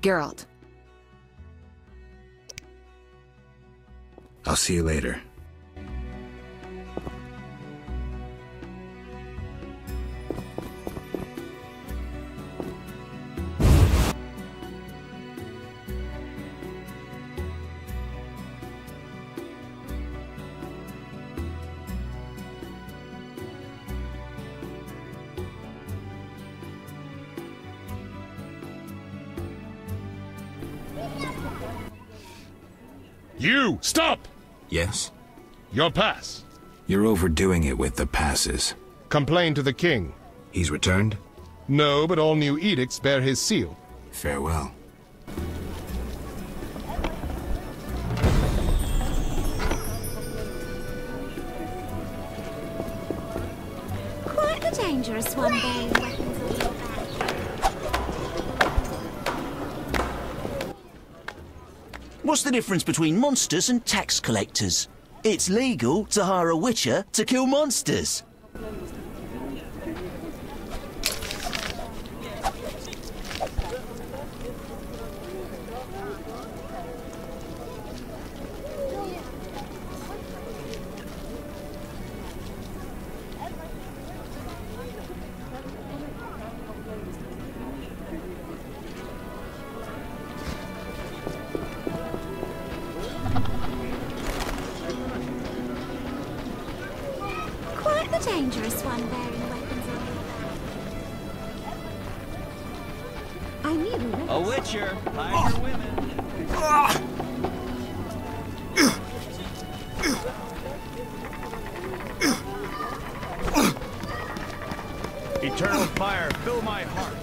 Geralt. I'll see you later. You! Stop! Yes? Your pass. You're overdoing it with the passes. Complain to the king. He's returned? No, but all new edicts bear his seal. Farewell. Quite a dangerous one, bearing weapons on your back. What's the difference between monsters and tax collectors? It's legal to hire a witcher to kill monsters. Quite the dangerous one, bearing weapons on your back. I knew. A witcher, hire your women. Eternal fire, fill my heart.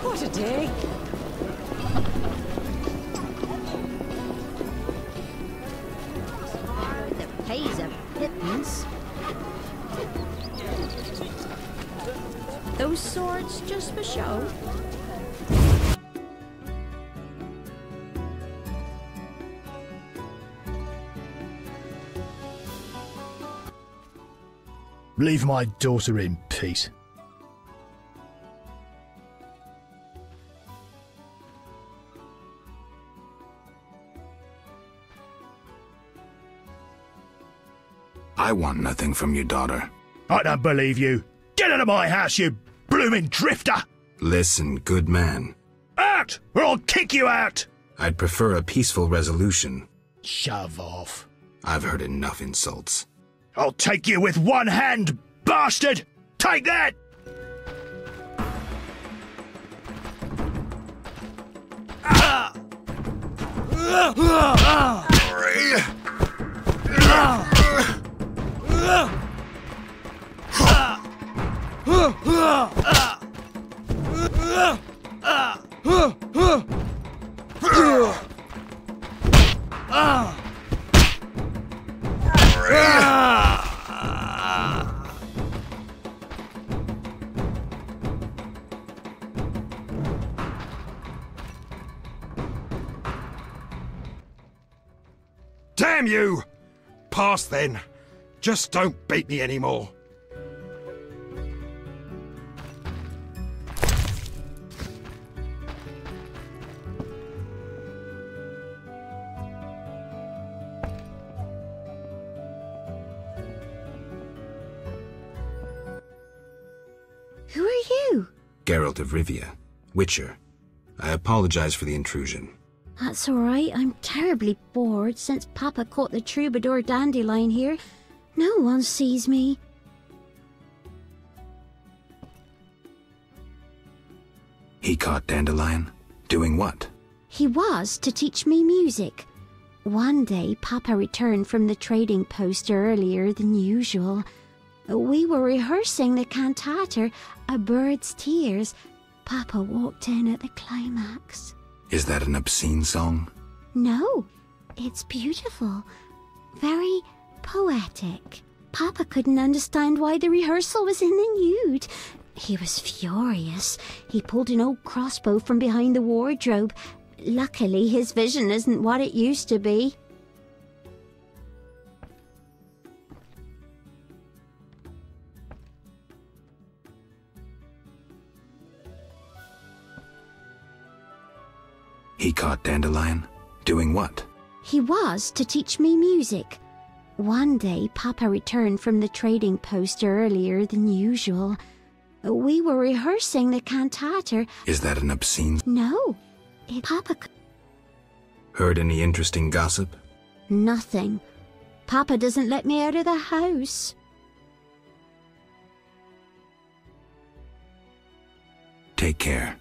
What a day! That pays a pittance. Those swords just for show. Leave my daughter in peace. I want nothing from your daughter. I don't believe you. Get out of my house, you blooming drifter! Listen, good man. Out, or I'll kick you out! I'd prefer a peaceful resolution. Shove off. I've heard enough insults. I'll take you with one hand, bastard! Take that! Damn you! Pass then. Just don't beat me anymore. Who are you? Geralt of Rivia, Witcher. I apologize for the intrusion. That's all right. I'm terribly bored since Papa caught the troubadour dandelion here. No one sees me. He caught Dandelion? Doing what? He was to teach me music. One day, Papa returned from the trading post earlier than usual. We were rehearsing the cantata, A Bird's Tears. Papa walked in at the climax. Is that an obscene song? No, it's beautiful. Very poetic. Papa couldn't understand why the rehearsal was in the nude. He was furious. He pulled an old crossbow from behind the wardrobe. Luckily, his vision isn't what it used to be. He caught Dandelion? Doing what? He was to teach me music. One day, Papa returned from the trading post earlier than usual. We were rehearsing the cantata. Is that an obscene... No, Papa... Heard any interesting gossip? Nothing. Papa doesn't let me out of the house. Take care.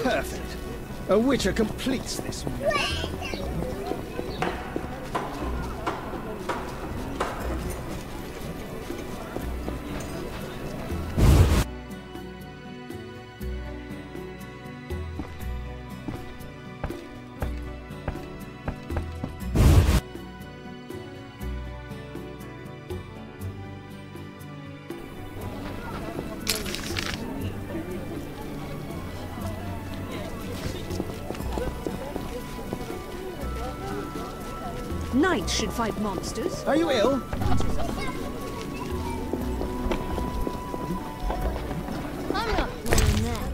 Perfect. A witcher completes this meal. Knights should fight monsters. Are you ill? I'm not doing that.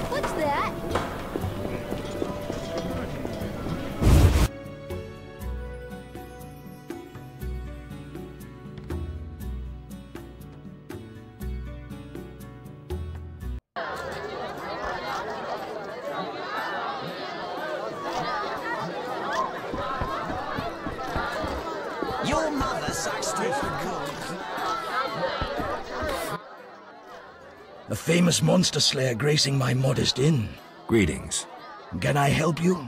What's that? Your mother sucks through for cook. A famous monster slayer gracing my modest inn. Greetings. Can I help you?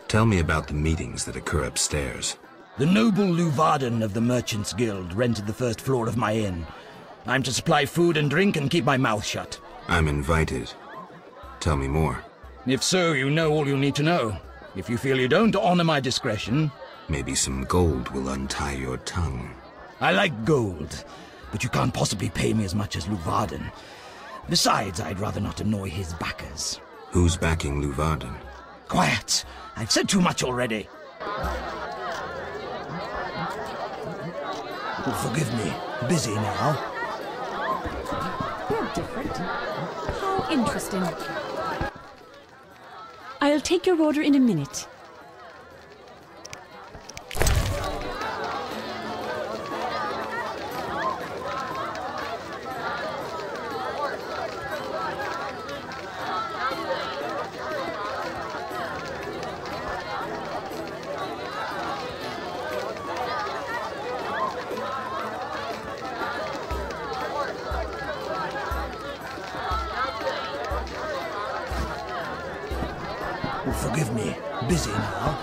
Tell me about the meetings that occur upstairs. The noble Luvarden of the Merchants Guild rented the first floor of my inn. I'm to supply food and drink and keep my mouth shut. I'm invited. Tell me more. If so, you know all you need to know. If you feel you don't honor my discretion... Maybe some gold will untie your tongue. I like gold, but you can't possibly pay me as much as Luvarden. Besides, I'd rather not annoy his backers. Who's backing Luvarden? Quiet! I've said too much already. Forgive me. Busy now. You're different. How interesting. I'll take your order in a minute. Forgive me. Busy now.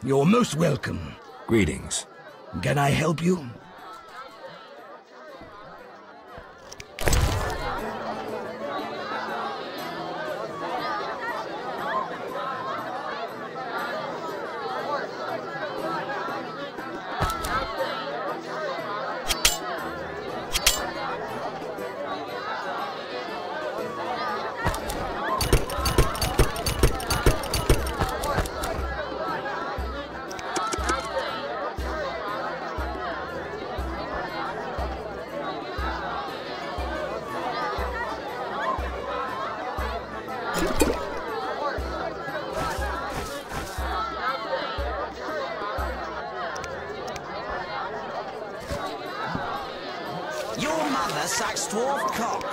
You're most welcome. Greetings. Can I help you? Your mother sucks dwarf cock.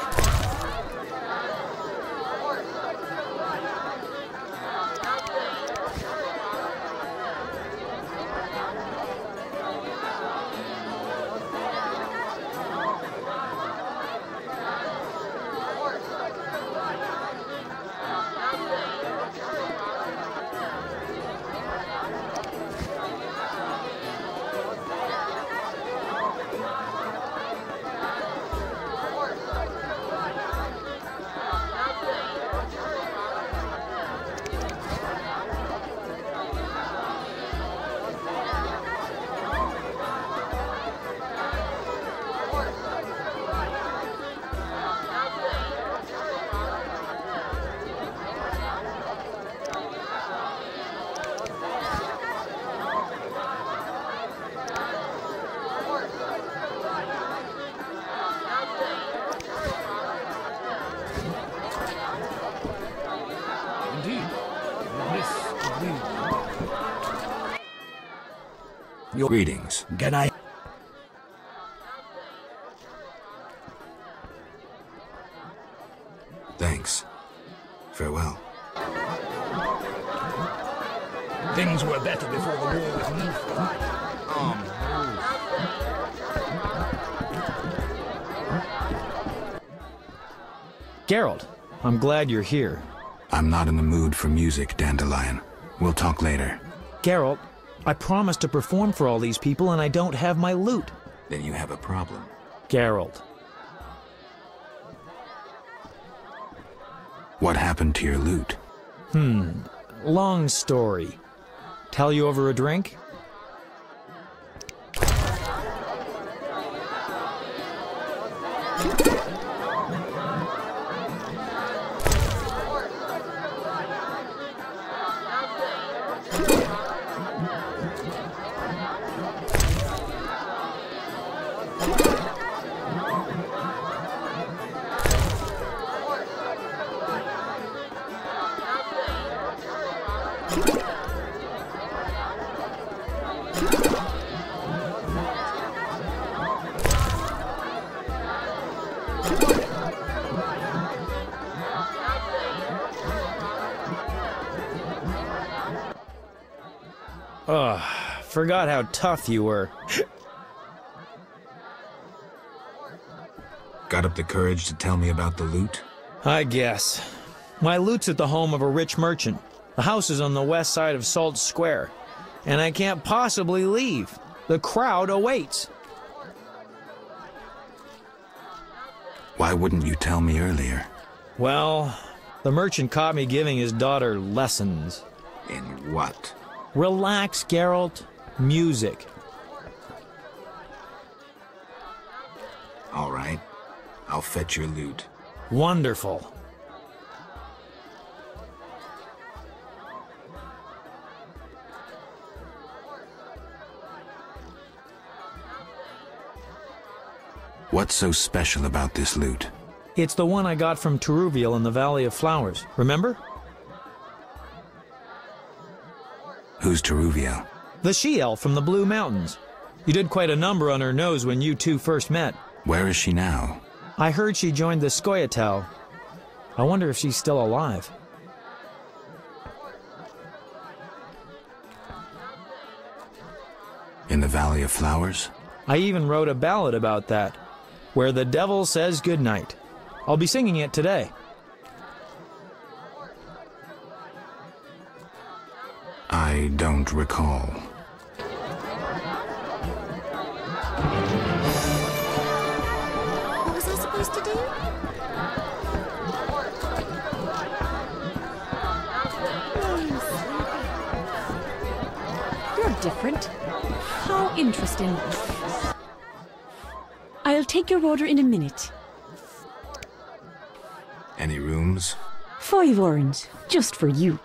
Greetings. Can I? Thanks. Farewell. Things were better before the war with Nilfgaard. Geralt, I'm glad you're here. I'm not in the mood for music, Dandelion. We'll talk later. Geralt, I promised to perform for all these people and I don't have my lute. Then you have a problem. Geralt. What happened to your lute? Long story. Tell you over a drink? Forgot how tough you were. Got up the courage to tell me about the lute? I guess. My lute's at the home of a rich merchant. The house is on the west side of Salt Square. And I can't possibly leave. The crowd awaits. Why wouldn't you tell me earlier? Well, the merchant caught me giving his daughter lessons. In what? Relax, Geralt. Music. All right. I'll fetch your lute. Wonderful. What's so special about this lute? It's the one I got from Teruviel in the Valley of Flowers. Remember? Who's Teruviel? The she-elf from the Blue Mountains. You did quite a number on her nose when you two first met. Where is she now? I heard she joined the Scoia'tael. I wonder if she's still alive. In the Valley of Flowers? I even wrote a ballad about that, Where the Devil Says Goodnight. I'll be singing it today. I don't recall. What was I supposed to do? You're different. How interesting. I'll take your order in a minute. Any rooms? 5 orange, just for you.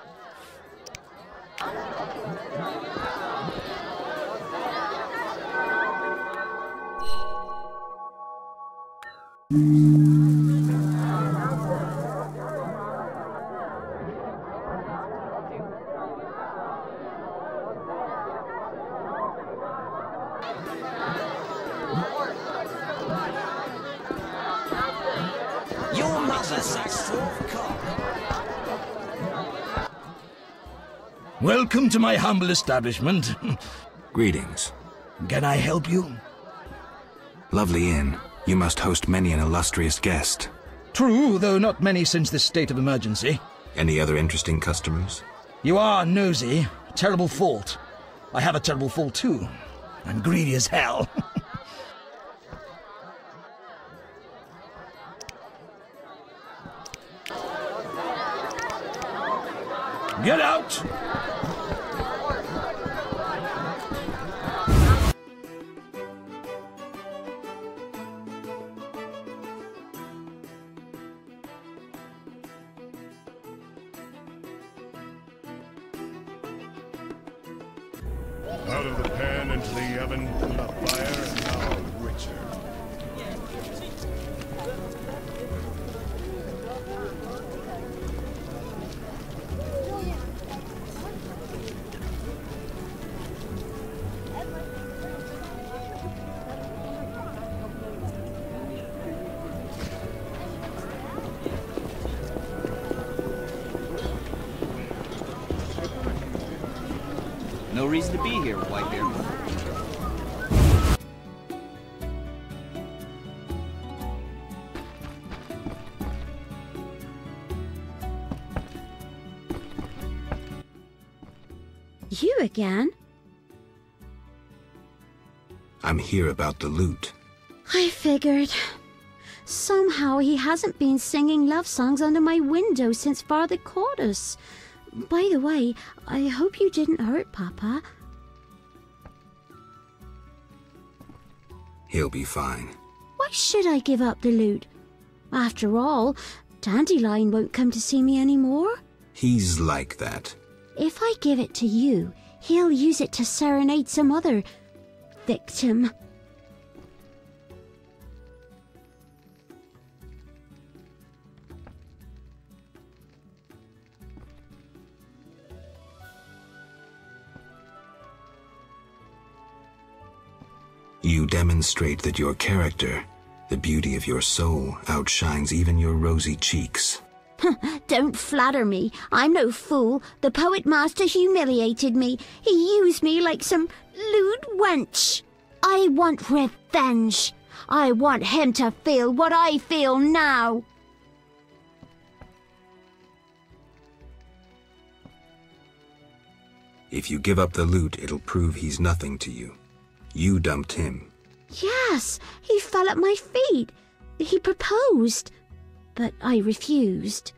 Your mother says 4 o'clock. Welcome to my humble establishment. Greetings. Can I help you? Lovely inn. You must host many an illustrious guest. True, though not many since this state of emergency. Any other interesting customers? You are nosy. Terrible fault. I have a terrible fault too. I'm greedy as hell. Get out! Out of the pan into the oven, the fire, and now richer. No reason to be here, Whitebeard. You again? I'm here about the loot. I figured. Somehow he hasn't been singing love songs under my window since Father caught us. By the way, I hope you didn't hurt Papa. He'll be fine. Why should I give up the loot? After all, Dandelion won't come to see me anymore. He's like that. If I give it to you, he'll use it to serenade some other victim. You demonstrate that your character, the beauty of your soul, outshines even your rosy cheeks. Don't flatter me. I'm no fool. The poet master humiliated me. He used me like some lewd wench. I want revenge. I want him to feel what I feel now. If you give up the loot, it'll prove he's nothing to you. You dumped him. Yes, he fell at my feet. He proposed, but I refused.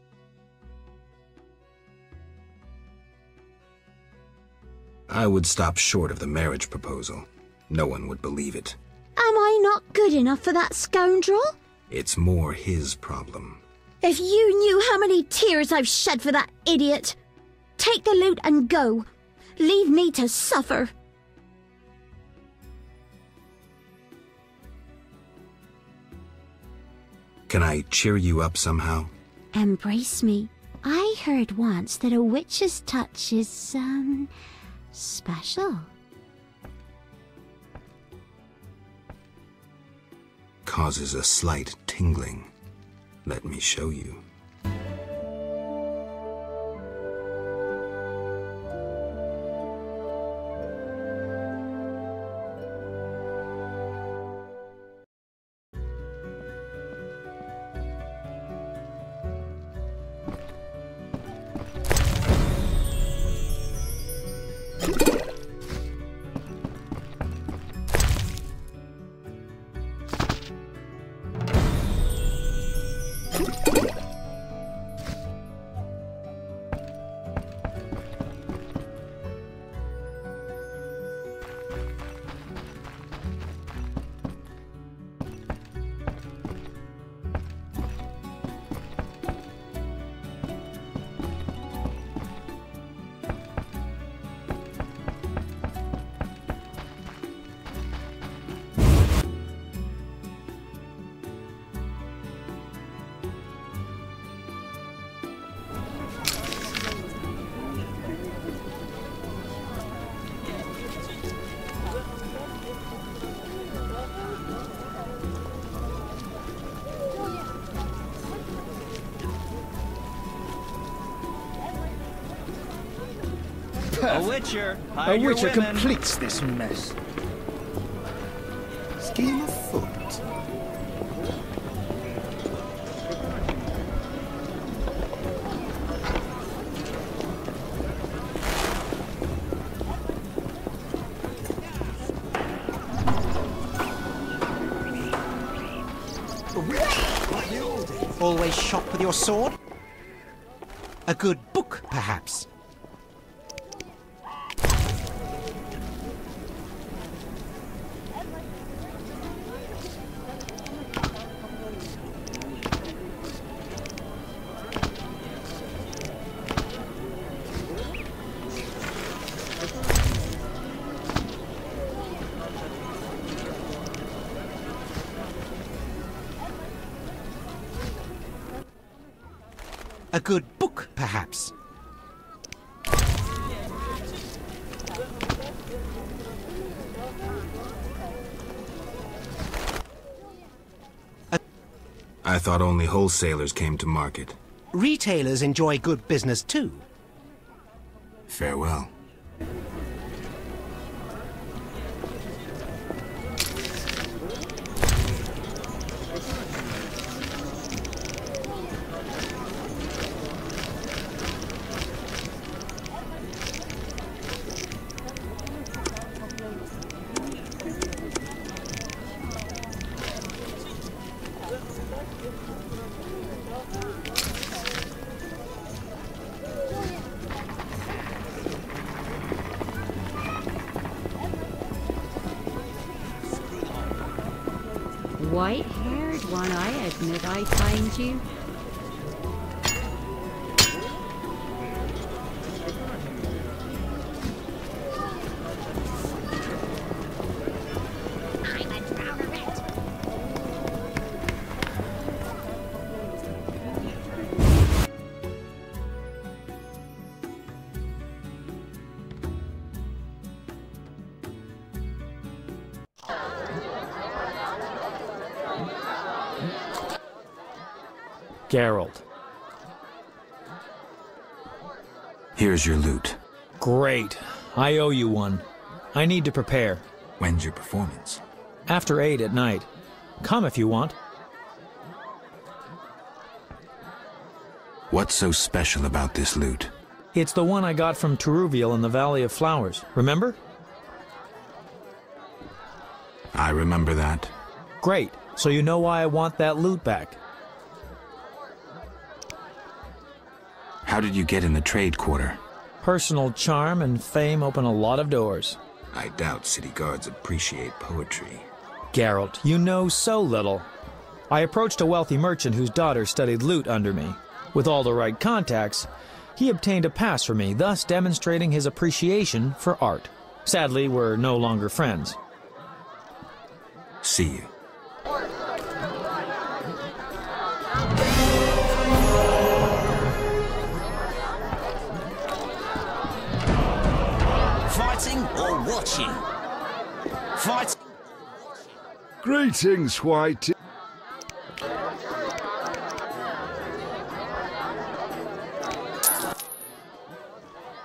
I would stop short of the marriage proposal. No one would believe it. Am I not good enough for that scoundrel? It's more his problem. If you knew how many tears I've shed for that idiot. Take the loot and go. Leave me to suffer. Can I cheer you up somehow? Embrace me. I heard once that a witch's touch is, special. Causes a slight tingling. Let me show you. A Witcher. A Hide your Witcher women. completes this mess. Scheme afoot. Always shop with your sword? A good book, perhaps? A good book, perhaps? I thought only wholesalers came to market. Retailers enjoy good business too. Farewell. White-haired one, I admit I find you. Geralt. Here's your loot. Great. I owe you one. I need to prepare. When's your performance? After 8 at night. Come if you want. What's so special about this loot? It's the one I got from Teruviel in the Valley of Flowers. Remember? I remember that. Great. So you know why I want that loot back. How did you get in the trade quarter? Personal charm and fame open a lot of doors. I doubt city guards appreciate poetry. Geralt, you know so little. I approached a wealthy merchant whose daughter studied lute under me. With all the right contacts, he obtained a pass for me, thus demonstrating his appreciation for art. Sadly, we're no longer friends. See you. Fighting or watching? Fight. Greetings, Whitey.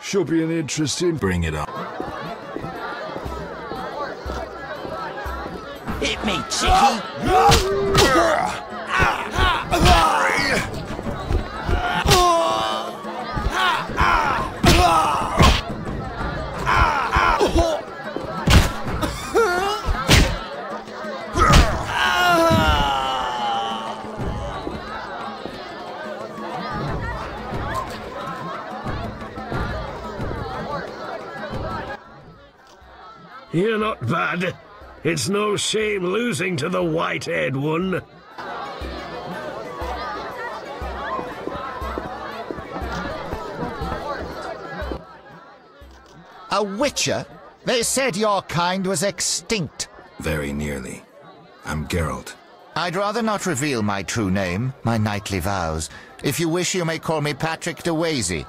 Should be an interesting... Bring it up. Hit me, chickie! You're not bad. It's no shame losing to the white-haired one. A witcher? They said your kind was extinct. Very nearly. I'm Geralt. I'd rather not reveal my true name, my knightly vows. If you wish, you may call me Patrick de Wazy.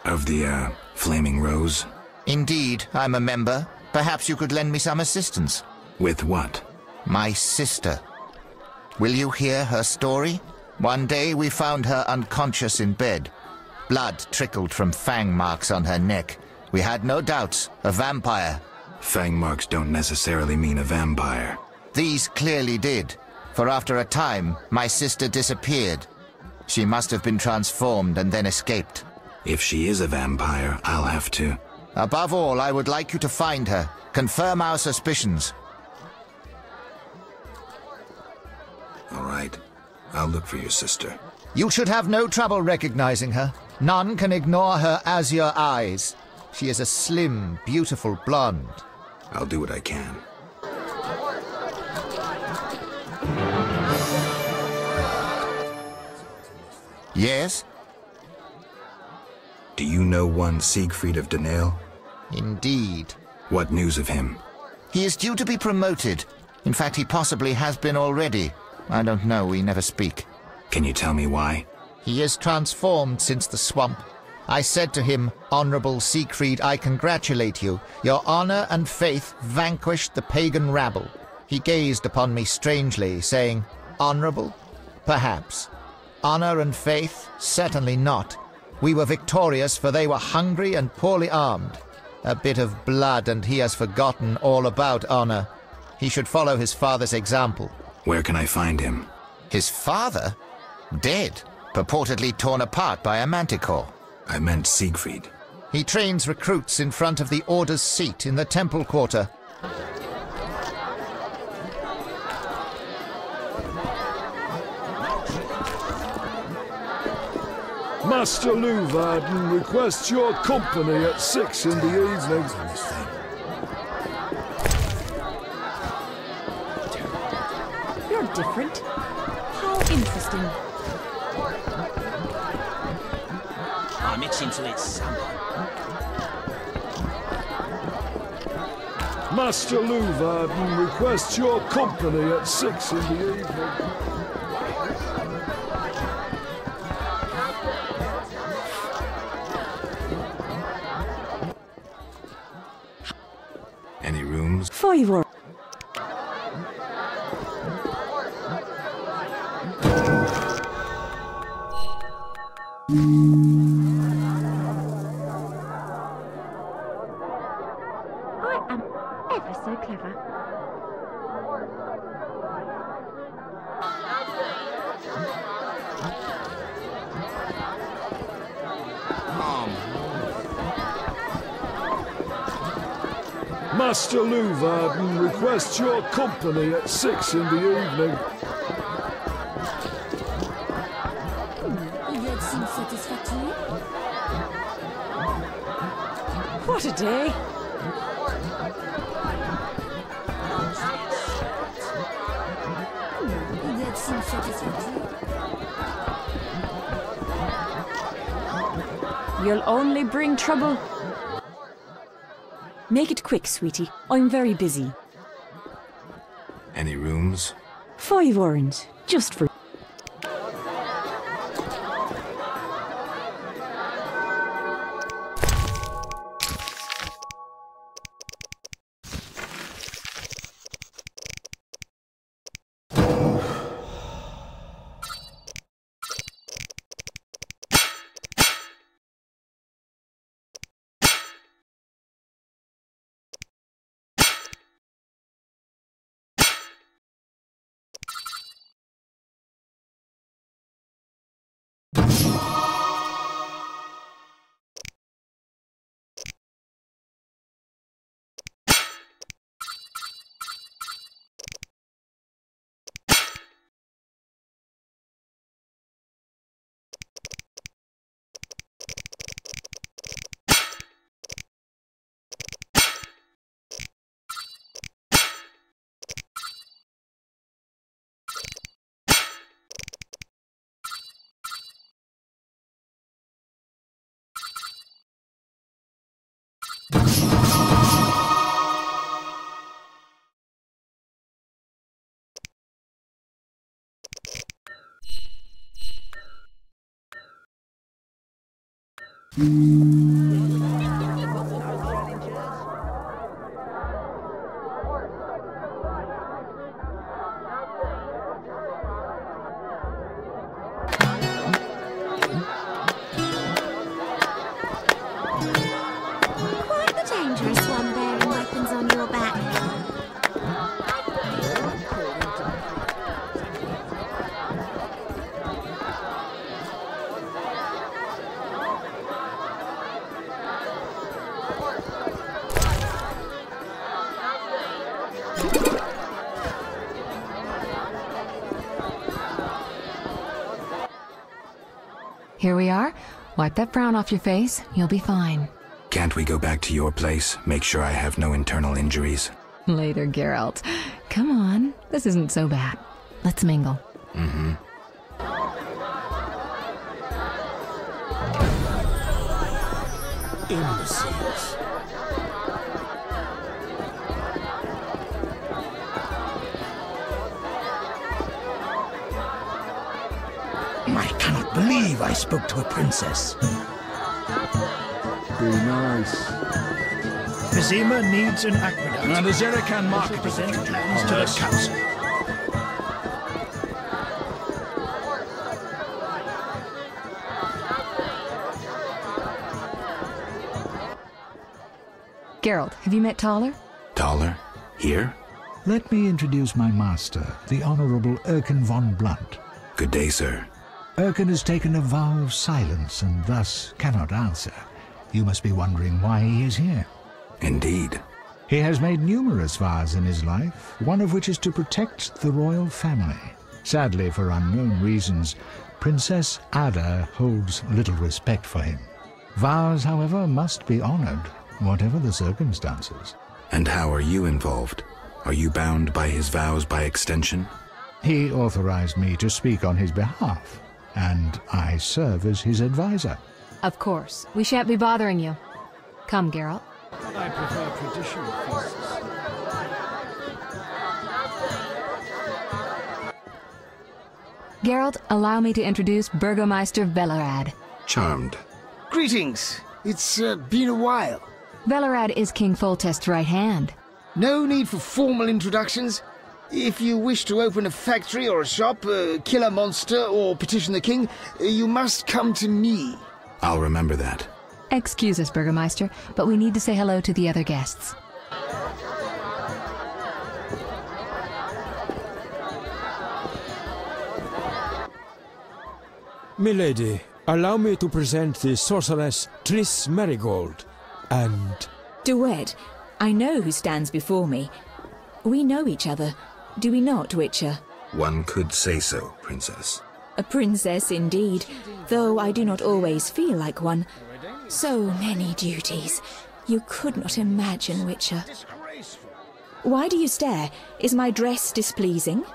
Of the, Flaming Rose? Indeed, I'm a member. Perhaps you could lend me some assistance. With what? My sister. Will you hear her story? One day we found her unconscious in bed. Blood trickled from fang marks on her neck. We had no doubts. A vampire. Fang marks don't necessarily mean a vampire. These clearly did, for after a time, my sister disappeared. She must have been transformed and then escaped. If she is a vampire, I'll have to... Above all, I would like you to find her. Confirm our suspicions. All right. I'll look for your sister. You should have no trouble recognizing her. None can ignore her azure eyes. She is a slim, beautiful blonde. I'll do what I can. Yes? Do you know one Siegfried of Danelle? Indeed. What news of him? He is due to be promoted. In fact, he possibly has been already. I don't know, we never speak. Can you tell me why? He is transformed since the swamp. I said to him, Honorable Siegfried, I congratulate you. Your honor and faith vanquished the pagan rabble. He gazed upon me strangely, saying, Honorable? Perhaps. Honor and faith? Certainly not. We were victorious, for they were hungry and poorly armed. A bit of blood, and he has forgotten all about honor. He should follow his father's example. Where can I find him? His father? Dead. Purportedly torn apart by a manticore. I meant Siegfried. He trains recruits in front of the Order's seat in the Temple Quarter. Master Luvarden requests your company at 6 in the evening. You're different. How interesting. I'm itching to eat salmon. Master Luvarden requests your company at 6 in the evening. Any rooms? Foivor. I am ever so clever. Master Luvarden requests your company at 6 in the evening. What a day. You'll only bring trouble. Make it quick, sweetie. I'm very busy. Any rooms? 5 orange, just for... here we are. Wipe that frown off your face. You'll be fine. Can't we go back to your place? Make sure I have no internal injuries. Later, Geralt. Come on. This isn't so bad. Let's mingle. Mm-hmm. Imbeciles. I cannot believe I spoke to a princess. Be nice. Vizima needs an aqueduct. And the Zerikan market present plans to the council. Geralt, have you met Taller? Taller? Here? Let me introduce my master, the Honorable Erkin von Blunt. Good day, sir. Erkin has taken a vow of silence and thus cannot answer. You must be wondering why he is here. Indeed. He has made numerous vows in his life, one of which is to protect the royal family. Sadly, for unknown reasons, Princess Ada holds little respect for him. Vows, however, must be honored, whatever the circumstances. And how are you involved? Are you bound by his vows by extension? He authorized me to speak on his behalf, and I serve as his advisor. Of course. We shan't be bothering you. Come, Geralt. I prefer traditional feasts. Geralt, allow me to introduce Burgomeister Velerad. Charmed. Greetings. It's been a while. Velerad is King Foltest's right hand. No need for formal introductions. If you wish to open a factory or a shop, kill a monster, or petition the king, you must come to me. I'll remember that. Excuse us, Burgomeister, but we need to say hello to the other guests. Milady, allow me to present the sorceress Triss Merigold, and... Duet, I know who stands before me. We know each other, do we not, Witcher? One could say so, Princess. A princess indeed, though I do not always feel like one. So many duties. You could not imagine, Witcher. Why do you stare? Is my dress displeasing?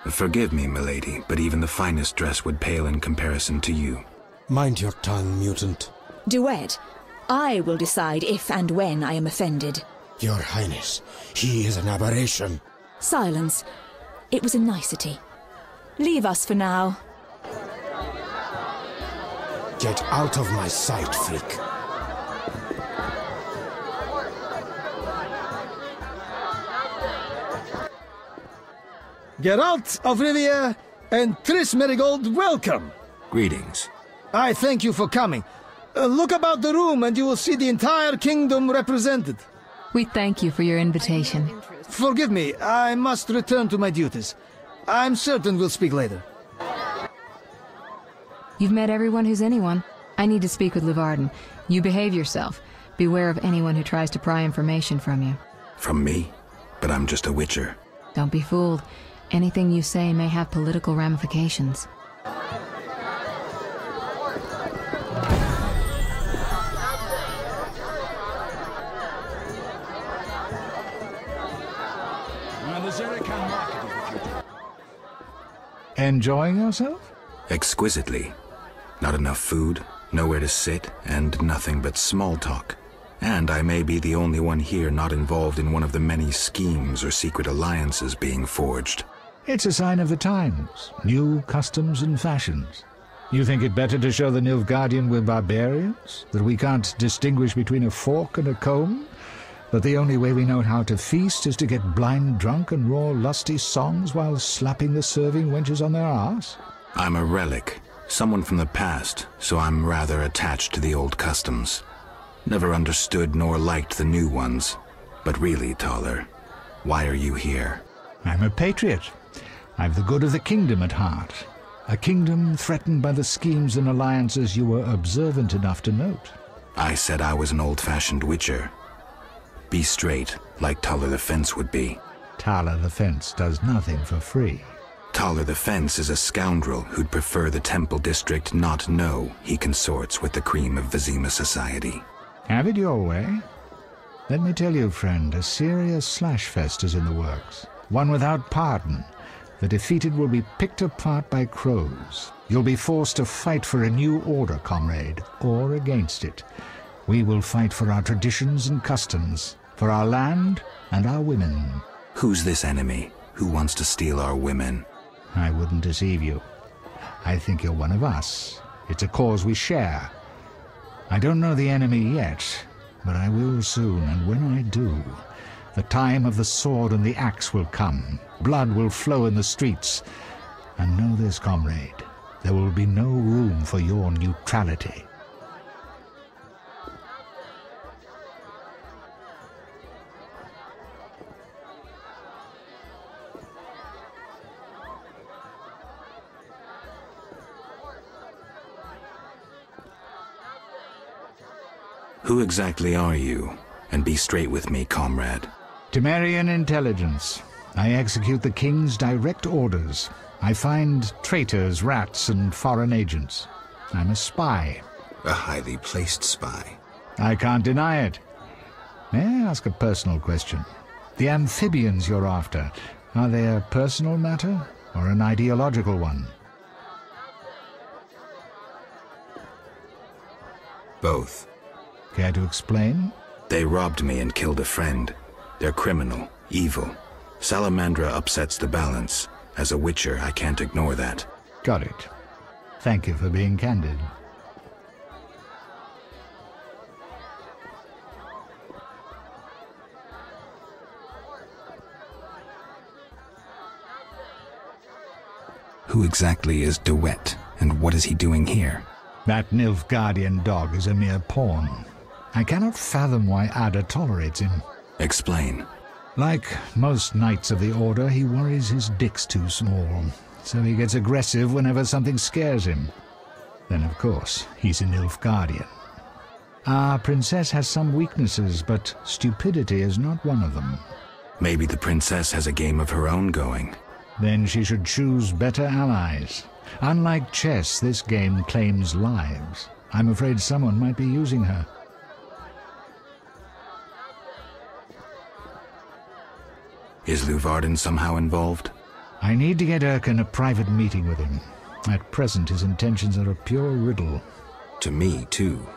Forgive me, milady, but even the finest dress would pale in comparison to you. Mind your tongue, mutant. Duet, I will decide if and when I am offended. Your Highness, he is an aberration. Silence. It was a nicety. Leave us for now. Get out of my sight, freak. Geralt of Rivia and Triss Merigold, welcome. Greetings. I thank you for coming. Look about the room and you will see the entire kingdom represented. We thank you for your invitation. Forgive me, I must return to my duties. I'm certain we'll speak later. You've met everyone who's anyone. I need to speak with Luvarden. You behave yourself. Beware of anyone who tries to pry information from you. From me? But I'm just a witcher. Don't be fooled. Anything you say may have political ramifications. Enjoying yourself? Exquisitely. Not enough food, nowhere to sit, and nothing but small talk. And I may be the only one here not involved in one of the many schemes or secret alliances being forged. It's a sign of the times. New customs and fashions. You think it better to show the Nilfgaardian we're barbarians? That we can't distinguish between a fork and a comb? That the only way we know how to feast is to get blind drunk and roar lusty songs while slapping the serving wenches on their arse? I'm a relic. Someone from the past, so I'm rather attached to the old customs. Never understood nor liked the new ones. But really, Taller, why are you here? I'm a patriot. I've the good of the kingdom at heart. A kingdom threatened by the schemes and alliances you were observant enough to note. I said I was an old-fashioned witcher. Be straight, like Taller the Fence would be. Tala the Fence does nothing for free. Taller the Fence is a scoundrel who'd prefer the Temple District not know he consorts with the cream of Vizima society. Have it your way. Let me tell you, friend, a serious slashfest is in the works. One without pardon. The defeated will be picked apart by crows. You'll be forced to fight for a new order, comrade, or against it. We will fight for our traditions and customs, for our land and our women. Who's this enemy? Who wants to steal our women? I wouldn't deceive you. I think you're one of us. It's a cause we share. I don't know the enemy yet, but I will soon, and when I do, the time of the sword and the axe will come. Blood will flow in the streets. And know this, comrade, there will be no room for your neutrality. Who exactly are you? And be straight with me, comrade. Temerian intelligence. I execute the king's direct orders. I find traitors, rats, and foreign agents. I'm a spy. A highly placed spy. I can't deny it. May I ask a personal question? The amphibians you're after, are they a personal matter or an ideological one? Both. Care to explain? They robbed me and killed a friend. They're criminal, evil. Salamandra upsets the balance. As a Witcher, I can't ignore that. Got it. Thank you for being candid. Who exactly is DeWitt, and what is he doing here? That Nilfgaardian dog is a mere pawn. I cannot fathom why Ada tolerates him. Explain. Like most knights of the Order, he worries his dick's too small, so he gets aggressive whenever something scares him. Then, of course, he's a Nilfgaardian. Our princess has some weaknesses, but stupidity is not one of them. Maybe the princess has a game of her own going. Then she should choose better allies. Unlike chess, this game claims lives. I'm afraid someone might be using her. Is Luvarden somehow involved? I need to get Erkin a private meeting with him. At present, his intentions are a pure riddle. To me, too.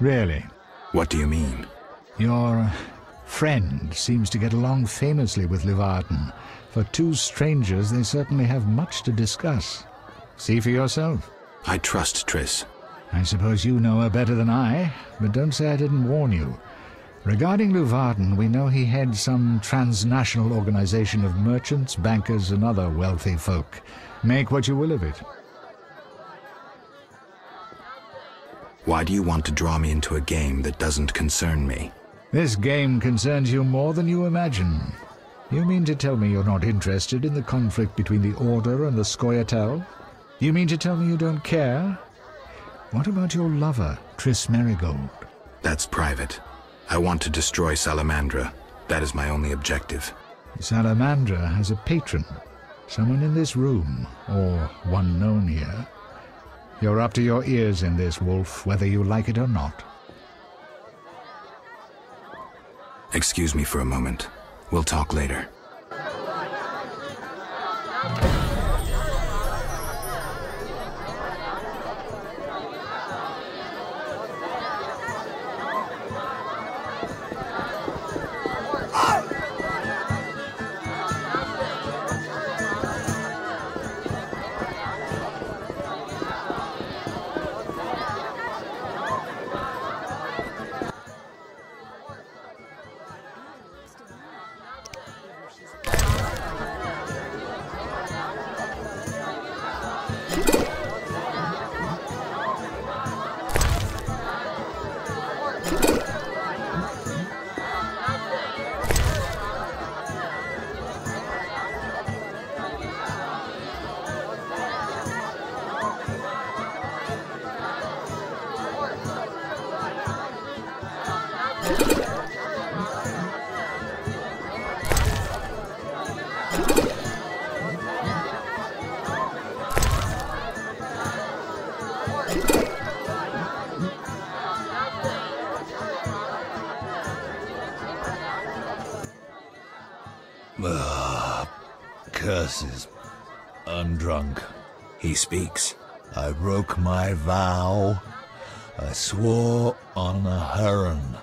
Really? What do you mean? Your friend seems to get along famously with Luvarden. For two strangers, they certainly have much to discuss. See for yourself. I trust Triss. I suppose you know her better than I, but don't say I didn't warn you. Regarding Luvarden, we know he heads some transnational organization of merchants, bankers, and other wealthy folk. Make what you will of it. Why do you want to draw me into a game that doesn't concern me? This game concerns you more than you imagine. You mean to tell me you're not interested in the conflict between the Order and the Scoia'tael? You mean to tell me you don't care? What about your lover, Triss Merigold? That's private. I want to destroy Salamandra. That is my only objective. Salamandra has a patron. Someone in this room, or one known here. You're up to your ears in this, Wolf, whether you like it or not. Excuse me for a moment. We'll talk later. glasses. Undrunk. He speaks. I broke my vow. I swore on a heron.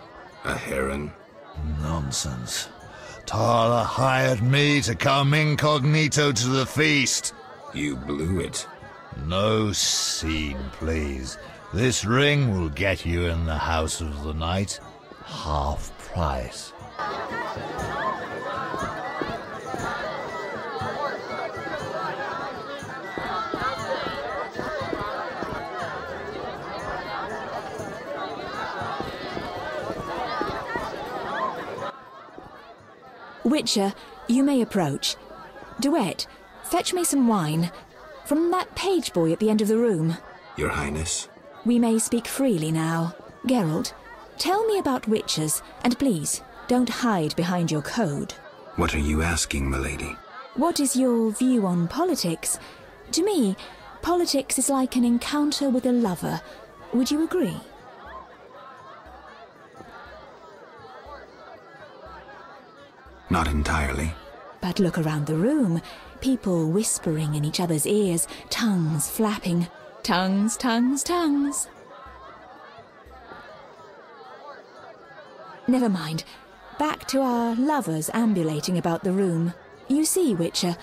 A heron? Nonsense. Tala hired me to come incognito to the feast. You blew it. No scene, please. This ring will get you in the House of the Night. Half price. Witcher, you may approach. Duet, fetch me some wine. From that page boy at the end of the room. Your Highness? We may speak freely now. Geralt, tell me about witchers, and please, don't hide behind your code. What are you asking, milady? What is your view on politics? To me, politics is like an encounter with a lover. Would you agree? Not entirely. But look around the room. People whispering in each other's ears, tongues flapping. Tongues, tongues, tongues. Never mind. Back to our lovers ambulating about the room. You see, Witcher,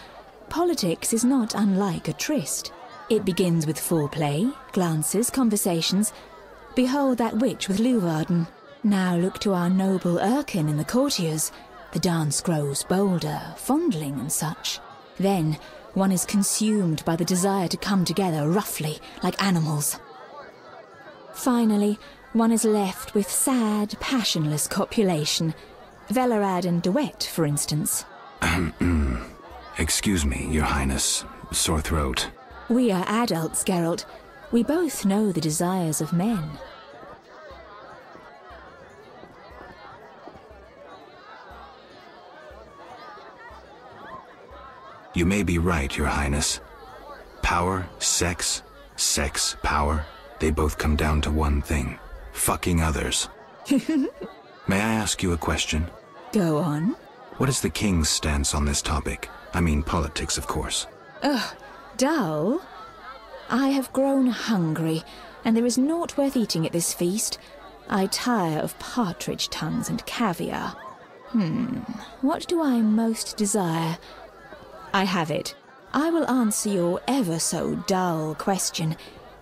politics is not unlike a tryst. It begins with foreplay, glances, conversations. Behold that witch with Luvarden. Now look to our noble Erkin and the courtiers. The dance grows bolder, fondling and such. Then one is consumed by the desire to come together roughly, like animals. Finally, one is left with sad, passionless copulation. Velerad and Duet, for instance. Excuse me, Your Highness. Sore throat. We are adults, Geralt. We both know the desires of men. You may be right, Your Highness. Power, sex, power, they both come down to one thing. Fucking others. May I ask you a question? Go on. What is the king's stance on this topic? I mean politics, of course. Ugh, dull? I have grown hungry, and there is naught worth eating at this feast. I tire of partridge tongues and caviar. What do I most desire? I have it. I will answer your ever so dull question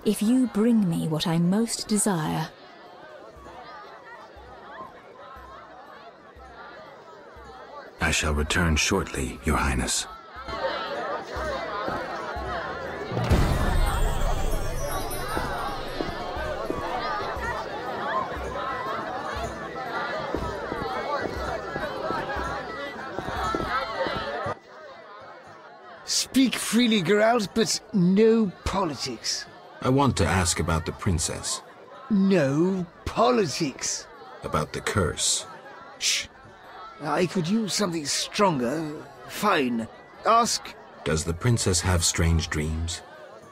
if you bring me what I most desire. I shall return shortly, Your Highness. Speak freely, Geralt, but no politics. I want to ask about the princess. No politics. About the curse. Shh. I could use something stronger. Fine. Ask. Does the princess have strange dreams?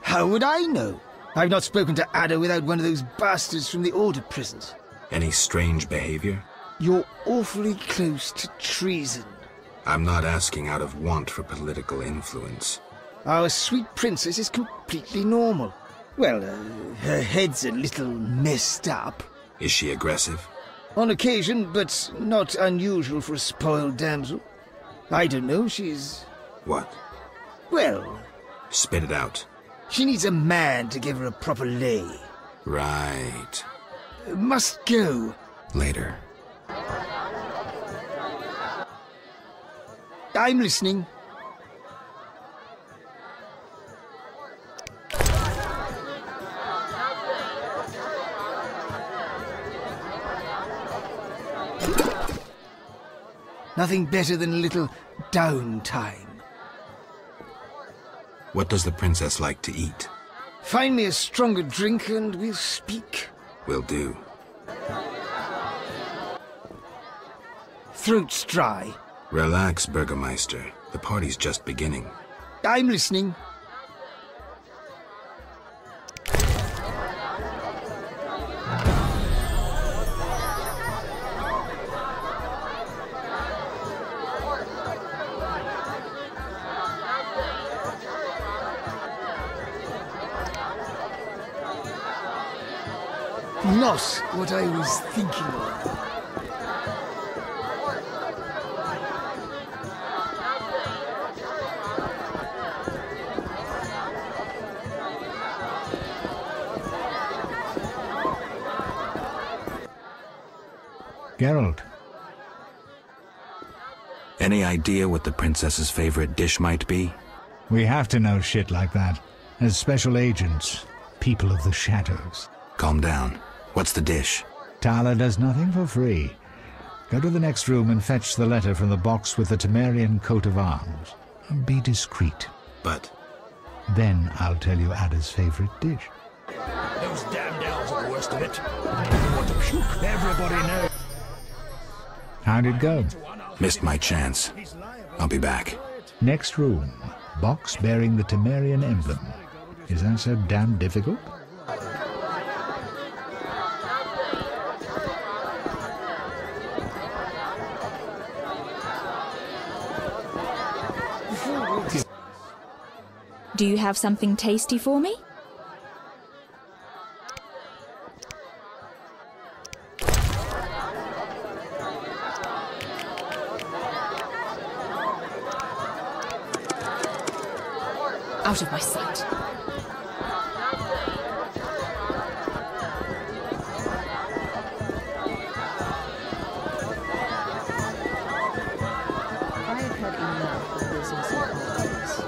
How would I know? I've not spoken to Ada without one of those bastards from the Order prisons. Any strange behavior? You're awfully close to treason. I'm not asking out of want for political influence. Our sweet princess is completely normal. Well, her head's a little messed up. Is she aggressive? On occasion, but not unusual for a spoiled damsel. I don't know, she's... What? Well... Spit it out. She needs a man to give her a proper lay. Right. Must go. Later. I'm listening. Nothing better than a little downtime. What does the princess like to eat? Find me a stronger drink and we'll speak. Will do. Throat's dry. Relax, Burgermeister. The party's just beginning. I'm listening. Not what I was thinking of. Geralt. Any idea what the princess's favorite dish might be? We have to know shit like that. As special agents, people of the shadows. Calm down. What's the dish? Tala does nothing for free. Go to the next room and fetch the letter from the box with the Temerian coat of arms. Be discreet. But... Then I'll tell you Ada's favorite dish. Those damned elves are the worst of it. I want to puke. Everybody knows. How'd it go? Missed my chance. I'll be back. Next room. Box bearing the Temerian emblem. Is that so damn difficult? Do you have something tasty for me? Out of my sight. I have had enough of business and politics.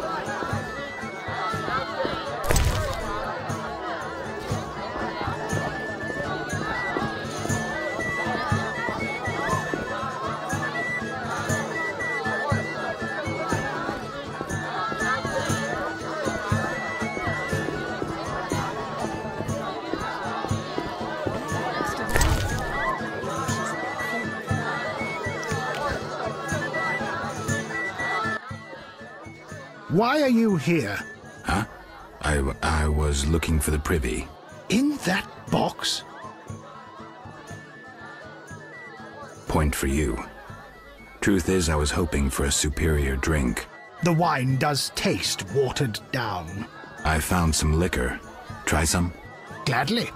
Why are you here? Huh? I was looking for the privy. In that box? Point for you. Truth is, I was hoping for a superior drink. The wine does taste watered down. I found some liquor. Try some? Gladly.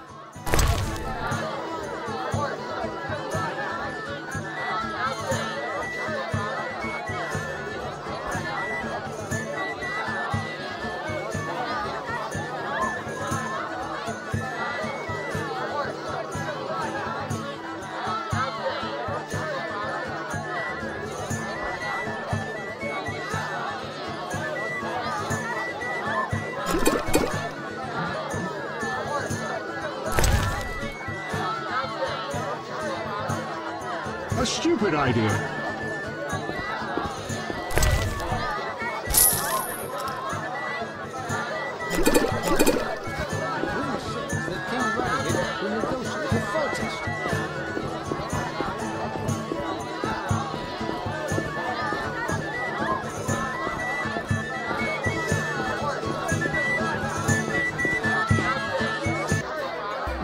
A stupid idea.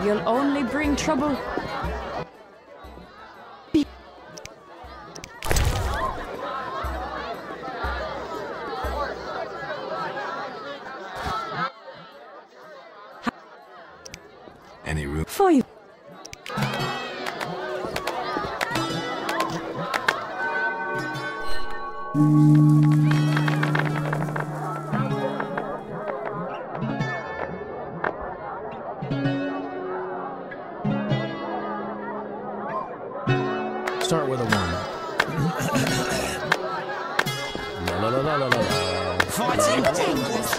You'll only bring trouble. Any room? For you. Start with a 1. La la la la la la. Fighting dangerous.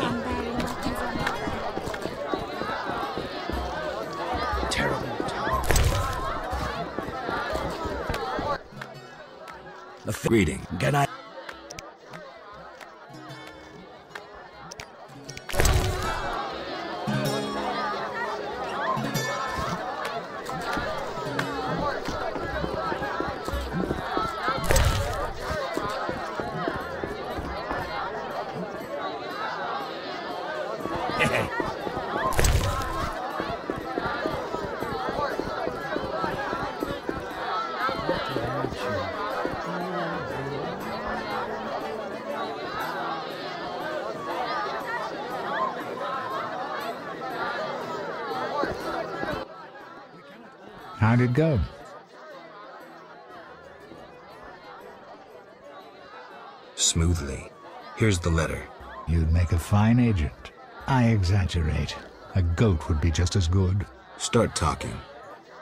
Terrible. Reading. Can I? How'd it go? Smoothly. Here's the letter. You'd make a fine agent. I exaggerate. A goat would be just as good. Start talking.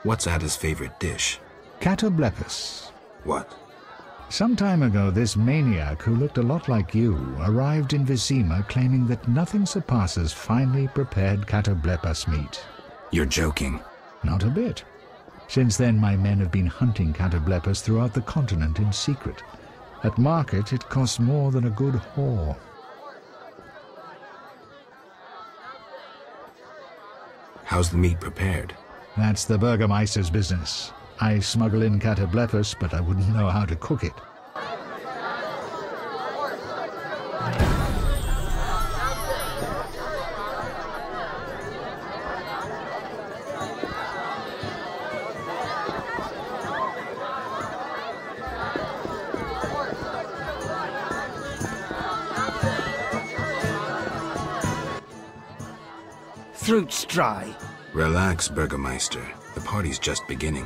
What's Ada's favorite dish? Catoblepis. What? Some time ago, this maniac who looked a lot like you arrived in Vizima claiming that nothing surpasses finely prepared Catoblepas meat. You're joking. Not a bit. Since then, my men have been hunting Catoblepas throughout the continent in secret. At market, it costs more than a good whore. How's the meat prepared? That's the Burgermeister's business. I smuggle in Catoblepas, but I wouldn't know how to cook it. Throat's dry. Relax, Burgermeister. The party's just beginning.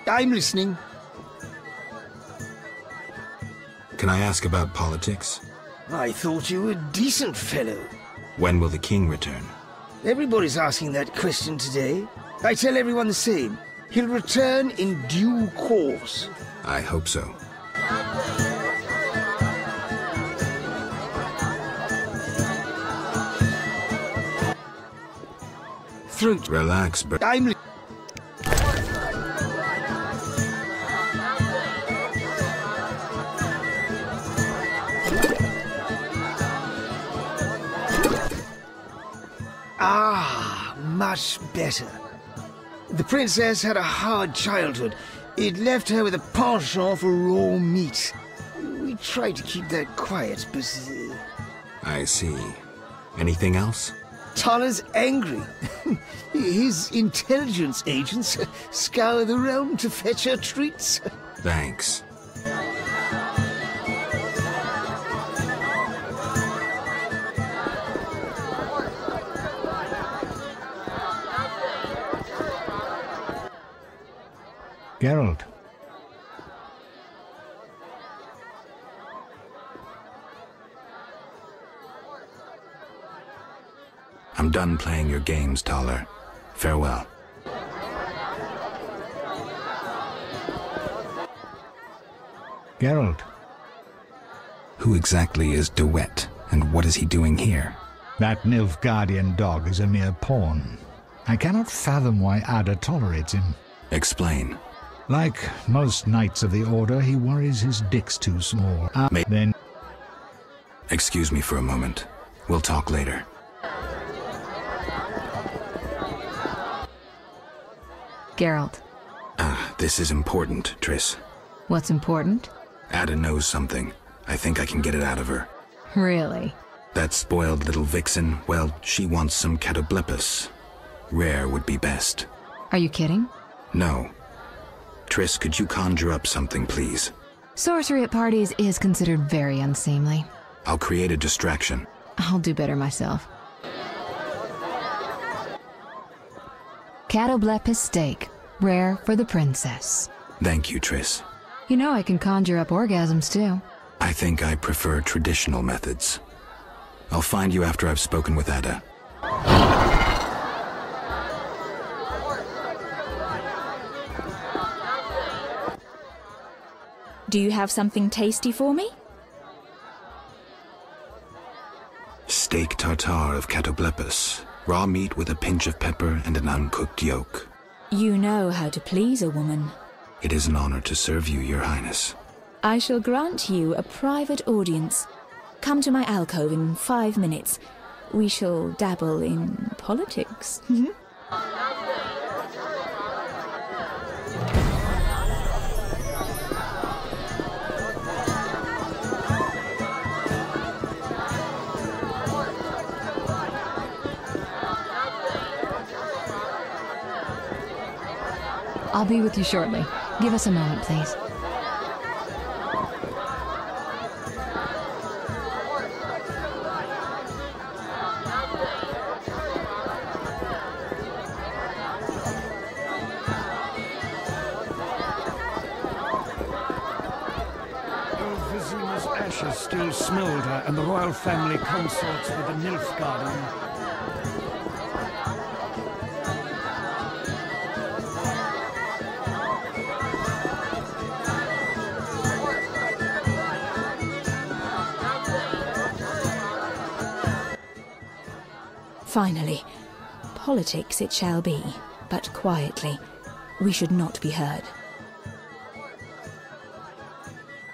I'm listening. Can I ask about politics? I thought you were a decent fellow. When will the king return? Everybody's asking that question today. I tell everyone the same. He'll return in due course. I hope so. Throat. Relax, I'm... Ah, much better. The princess had a hard childhood. It left her with a penchant for raw meat. We tried to keep that quiet, but... I see. Anything else? Tala's angry. His intelligence agents scour the realm to fetch her treats. Thanks. Geralt. I'm done playing your games, Talar. Farewell. Geralt. Who exactly is DeWitt, and what is he doing here? That Nilfgaardian dog is a mere pawn. I cannot fathom why Ada tolerates him. Explain. Like most knights of the Order, he worries his dick's too small. Then... Excuse me for a moment. We'll talk later. Geralt. This is important, Triss. What's important? Ada knows something. I think I can get it out of her. Really? That spoiled little vixen, well, she wants some Catoblepis. Rare would be best. Are you kidding? No. Triss, could you conjure up something, please? Sorcery at parties is considered very unseemly. I'll create a distraction. I'll do better myself. Catoblepis steak, rare for the princess. Thank you, Triss. You know I can conjure up orgasms too. I think I prefer traditional methods. I'll find you after I've spoken with Ada. Do you have something tasty for me? Steak tartare of Catoblepis. Raw meat with a pinch of pepper and an uncooked yolk. You know how to please a woman. It is an honor to serve you, Your Highness. I shall grant you a private audience. Come to my alcove in 5 minutes. We shall dabble in politics. I'll be with you shortly. Give us a moment, please. witches still smoulder, and the royal family consorts with the Nilfgaardian. Finally, politics it shall be, but quietly. We should not be heard.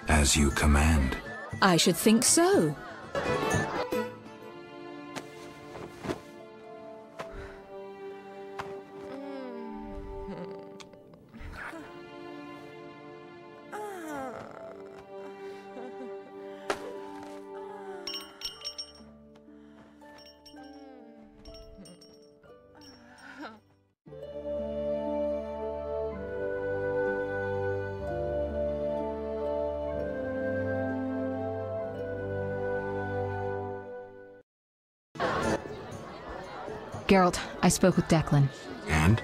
As you command. I should think so. Geralt, I spoke with Declan. And?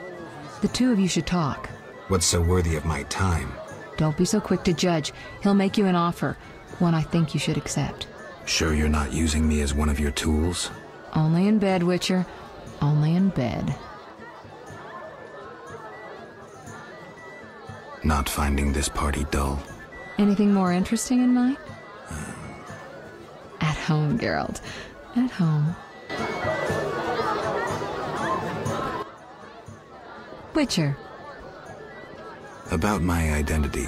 The two of you should talk. What's so worthy of my time? Don't be so quick to judge. He'll make you an offer, one I think you should accept. Sure you're not using me as one of your tools? Only in bed, Witcher. Only in bed. Not finding this party dull? Anything more interesting in mind? At home, Geralt. At home. Witcher. About my identity.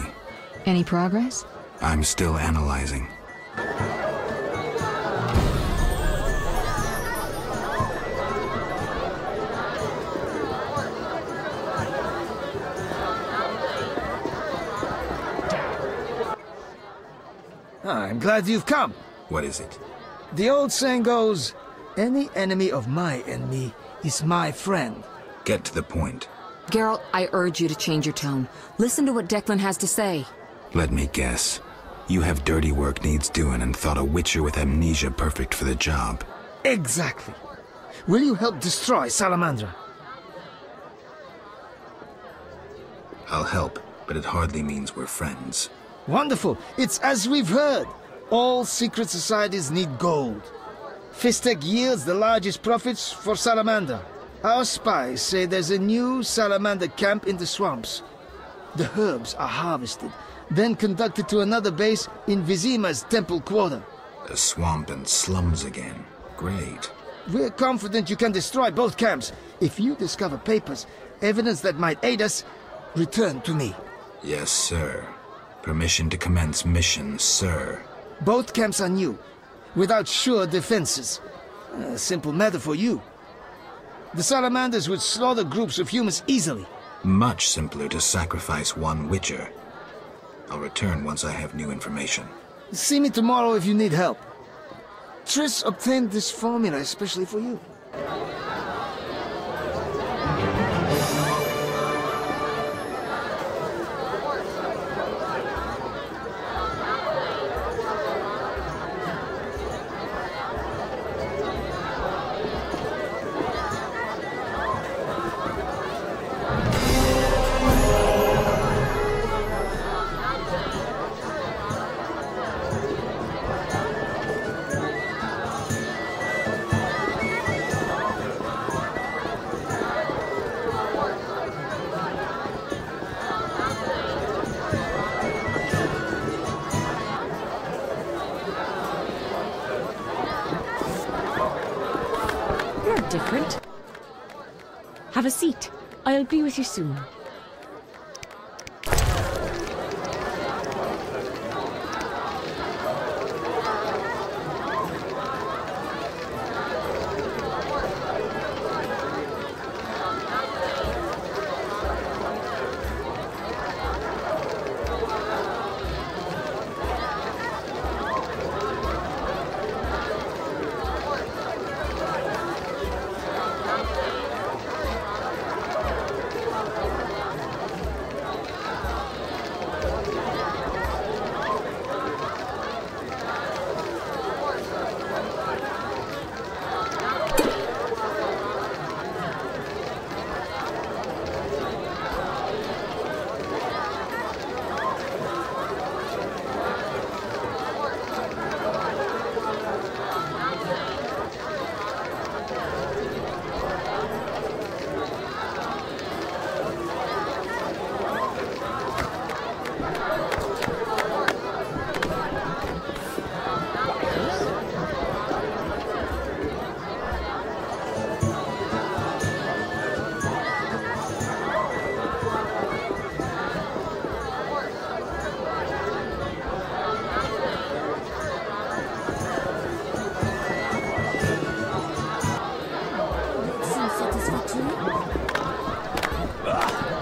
Any progress? I'm still analyzing. I'm glad you've come. What is it? The old saying goes, any enemy of my enemy is my friend. Get to the point. Geralt, I urge you to change your tone. Listen to what Declan has to say. Let me guess. You have dirty work needs doing and thought a witcher with amnesia perfect for the job. Exactly. Will you help destroy Salamandra? I'll help, but it hardly means we're friends. Wonderful. It's as we've heard. All secret societies need gold. Fistek yields the largest profits for Salamander. Our spies say there's a new Salamander camp in the swamps. The herbs are harvested, then conducted to another base in Vizima's temple quarter. A swamp and slums again. Great. We're confident you can destroy both camps. If you discover papers, evidence that might aid us, return to me. Yes, sir. Permission to commence mission, sir. Both camps are new, without sure defenses. A simple matter for you. The Salamanders would slaughter groups of humans easily. Much simpler to sacrifice one witcher. I'll return once I have new information. See me tomorrow if you need help. Triss obtained this formula especially for you. Different. Have a seat. I'll be with you soon.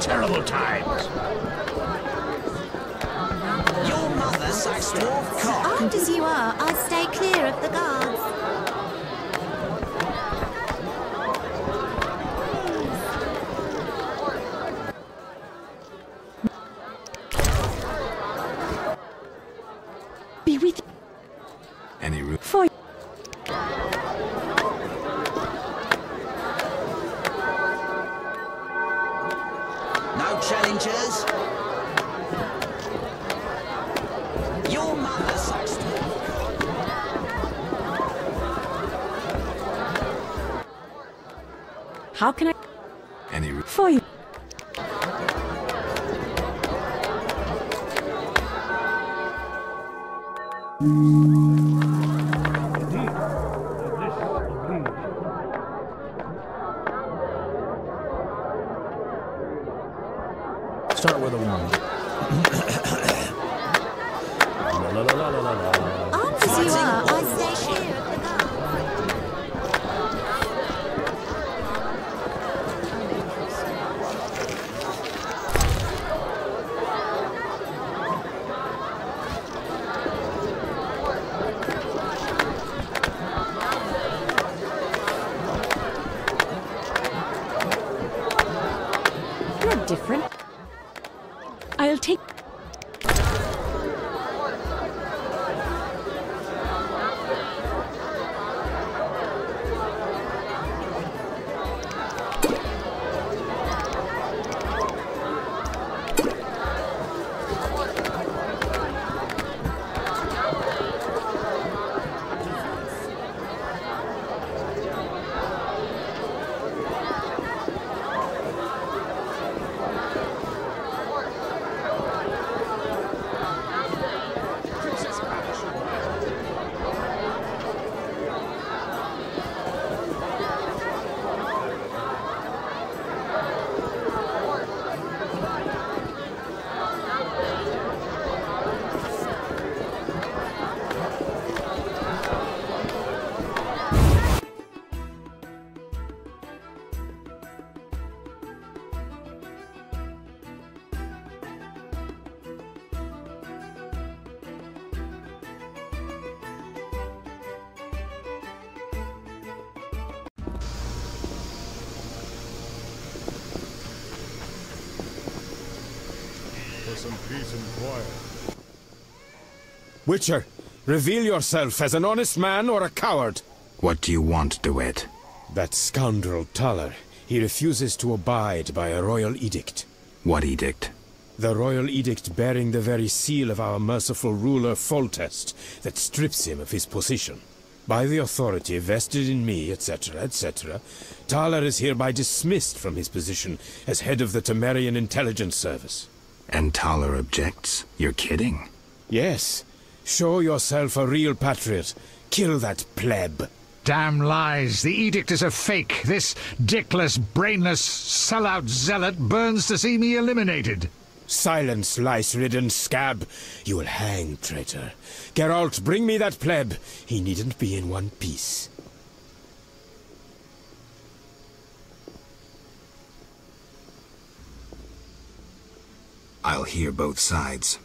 Terrible times. Your mother sucks dwarf cock. Armed as you are, I'd stay clear of the guards. Be with Any room? for No challengers. Your mother sucks dwarf cock. How can I? Any room? For you. Start with a 1. La, la, la, la, la, la. Armed as you are, I'd stay clear of the guards. You're different. I'll take. For some peace and quiet. Witcher, reveal yourself as an honest man or a coward. What do you want, DeWitt? That scoundrel Taller. He refuses to abide by a royal edict. What edict? The royal edict bearing the very seal of our merciful ruler Foltest that strips him of his position. By the authority vested in me, etc., etc., Taller is hereby dismissed from his position as head of the Temerian Intelligence Service. And Taller objects? You're kidding? Yes. Show yourself a real patriot. Kill that pleb. Damn lies. The edict is a fake. This dickless, brainless, sellout zealot burns to see me eliminated. Silence, lice-ridden scab. You will hang, traitor. Geralt, bring me that pleb. He needn't be in one piece. I'll hear both sides.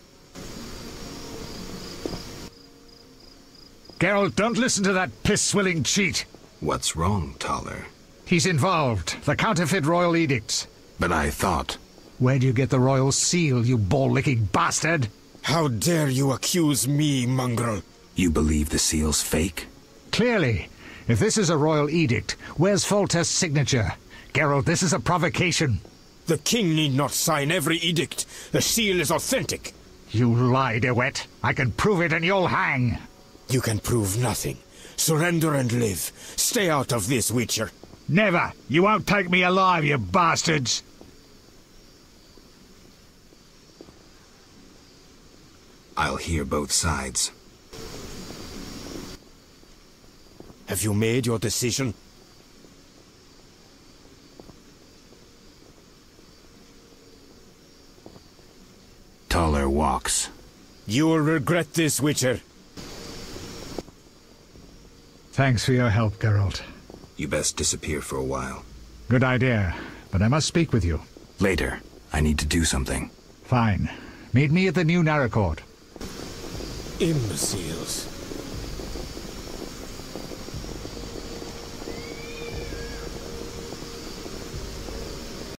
Geralt, don't listen to that piss-swilling cheat. What's wrong, Taller? He's involved. The counterfeit royal edicts. But I thought... Where do you get the royal seal, you ball-licking bastard? How dare you accuse me, mongrel? You believe the seal's fake? Clearly. If this is a royal edict, where's Foltest's signature? Geralt, this is a provocation. The king need not sign every edict. The seal is authentic. You lie, DeWitt. I can prove it and you'll hang. You can prove nothing. Surrender and live. Stay out of this, Witcher. Never. You won't take me alive, you bastards. I'll hear both sides. Have you made your decision? Taller walks. You will regret this, Witcher. Thanks for your help, Geralt. You best disappear for a while. Good idea, but I must speak with you. Later. I need to do something. Fine. Meet me at the new Naracourt. Imbeciles.